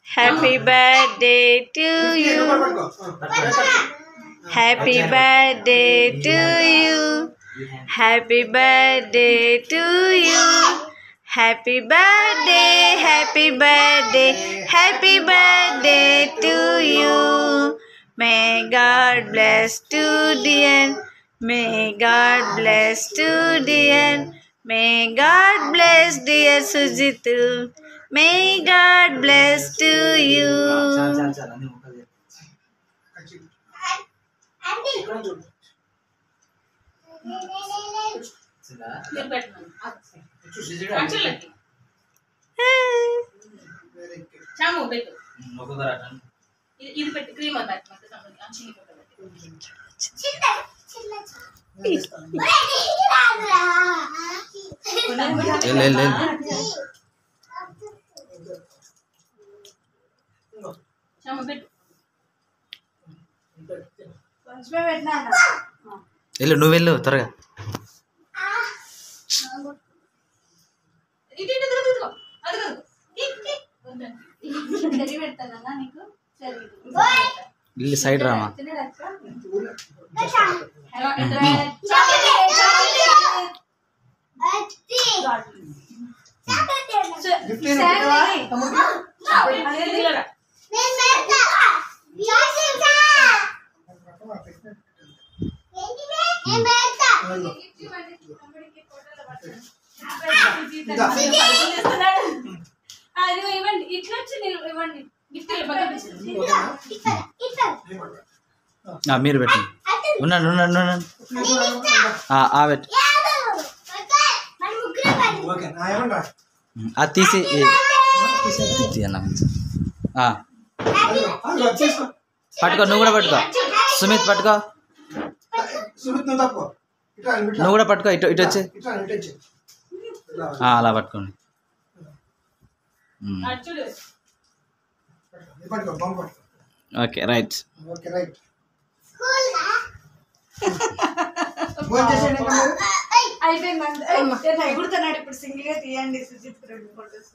Happy birthday to you. Happy birthday to you. Happy birthday to you. Happy birthday, happy birthday, happy birthday to you. May God bless to dear. May God bless to dear. May God bless dear Sujit. May God bless to you. వెళ్ళు నువ్వు వెళ్ళు త్వరగా ఇల్లు side Rama మీరు పెట్టండి ఉన్నాను పెట్టు అది తీసి పట్టుకో నువ్వు కూడా పట్టుకో సుమిత్ పట్టుకో నువ్వు కూడా పట్టుకో ఇటు ఇటు వచ్చి అలా పట్టుకోండి ఓకే రైట్ అయిపోయింది ఇప్పుడు సింగిల్ గా తీయండి సుజిత్ 2 ఫోటోస్.